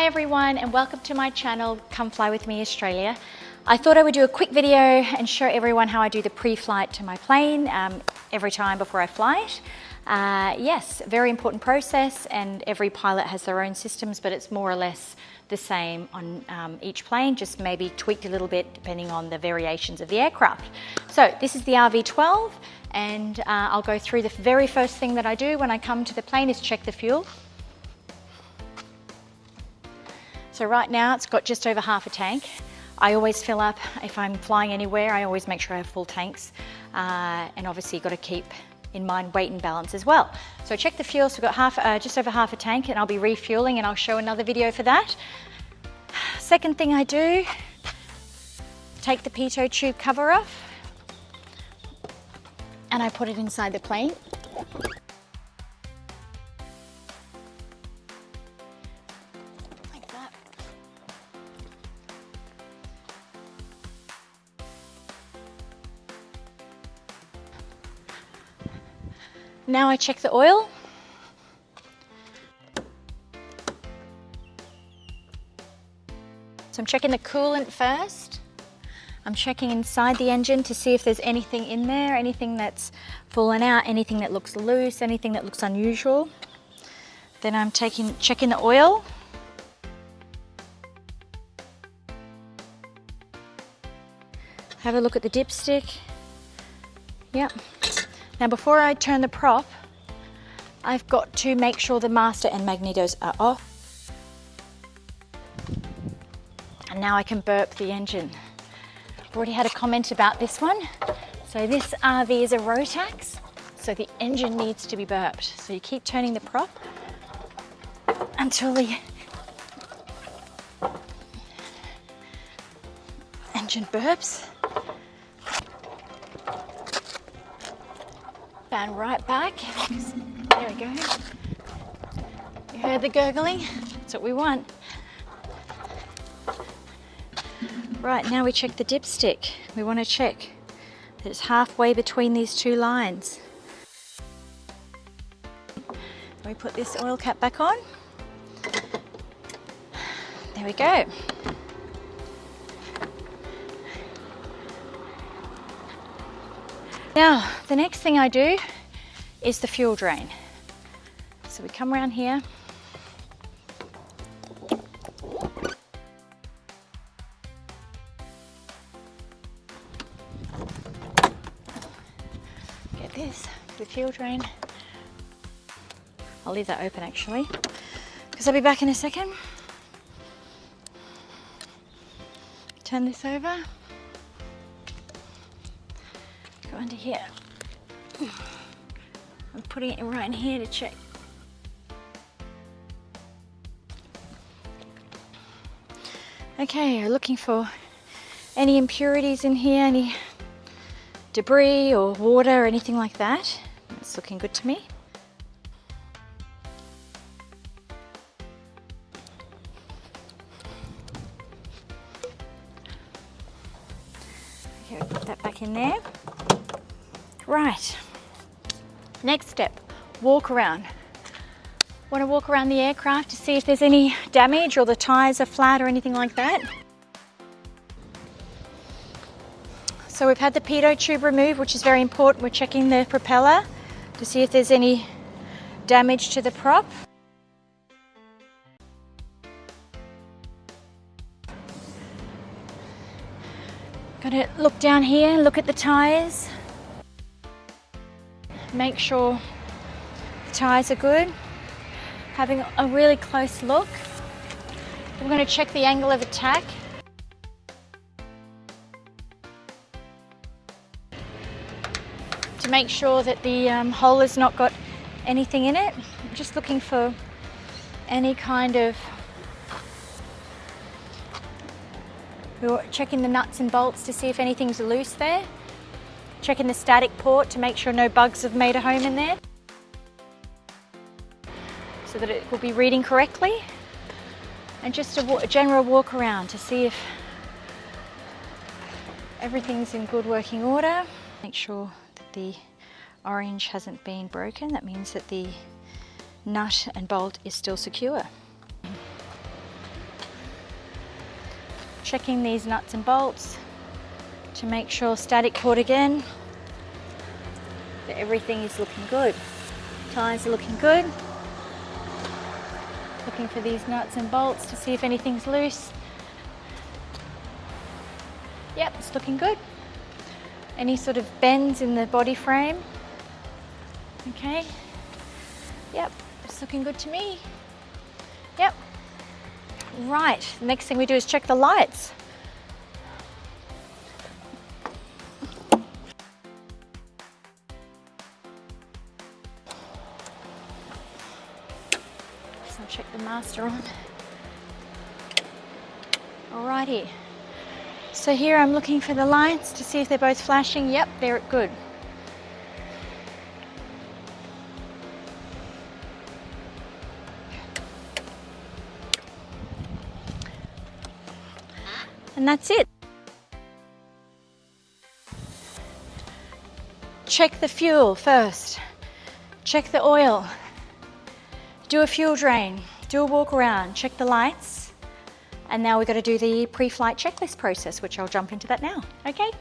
everyone and welcome to my channel, Come Fly With Me Australia. I thought I would do a quick video and show everyone how I do the pre-flight to my plane every time before I fly it. Yes, very important process, and every pilot has their own systems, but it's more or less the same on each plane, just maybe tweaked a little bit depending on the variations of the aircraft. So this is the RV12, and I'll go through the very first thing that I do when I come to the plane is check the fuel. So right now it's got just over half a tank. I always fill up, if I'm flying anywhere, I always make sure I have full tanks. And obviously you've got to keep in mind weight and balance as well. So check the fuel, so we've got just over half a tank, and I'll be refueling, and I'll show another video for that. Second thing I do, take the pitot tube cover off, and I put it inside the plane. Now I check the oil. So I'm checking the coolant first. I'm checking inside the engine to see if there's anything in there, anything that's fallen out, anything that looks loose, anything that looks unusual. Then I'm checking the oil. Have a look at the dipstick. Yep. Now before I turn the prop, I've got to make sure the master and magnetos are off. And now I can burp the engine. I've already had a comment about this one. So this RV is a Rotax, so the engine needs to be burped. So you keep turning the prop until the engine burps. And right back. There we go. You heard the gurgling? That's what we want. Right, now we check the dipstick. We want to check that it's halfway between these two lines. We put this oil cap back on. There we go. Now, the next thing I do is the fuel drain. So we come around here. Get this, the fuel drain. I'll leave that open actually, because I'll be back in a second. Turn this over. Go under here. I'm putting it right in here to check. Okay, we're looking for any impurities in here, any debris or water or anything like that. It's looking good to me. Okay, we'll put that back in there. Right, next step, walk around. Want to walk around the aircraft to see if there's any damage or the tires are flat or anything like that. So we've had the pitot tube removed, which is very important. We're checking the propeller to see if there's any damage to the prop. Got to look down here, look at the tires. Make sure the tires are good. Having a really close look. We're going to check the angle of attack. To make sure that the hull has not got anything in it. I'm just looking for any kind of... We're checking the nuts and bolts to see if anything's loose there. Checking the static port to make sure no bugs have made a home in there, so that it will be reading correctly. And just a general walk around to see if everything's in good working order. Make sure that the orange hasn't been broken. That means that the nut and bolt is still secure. checking these nuts and bolts to make sure, static port again, that everything is looking good. Tires are looking good. Looking for these nuts and bolts to see if anything's loose. Yep, it's looking good. Any sort of bends in the body frame. Okay. Yep, it's looking good to me. Yep. Right, the next thing we do is check the lights. So I'll check the master on. Alrighty. So here I'm looking for the lights to see if they're both flashing. Yep, they're good. And that's it. Check the fuel first. Check the oil. Do a fuel drain. Do a walk around. Check the lights. And now we've got to do the pre-flight checklist process, which I'll jump into that now. Okay?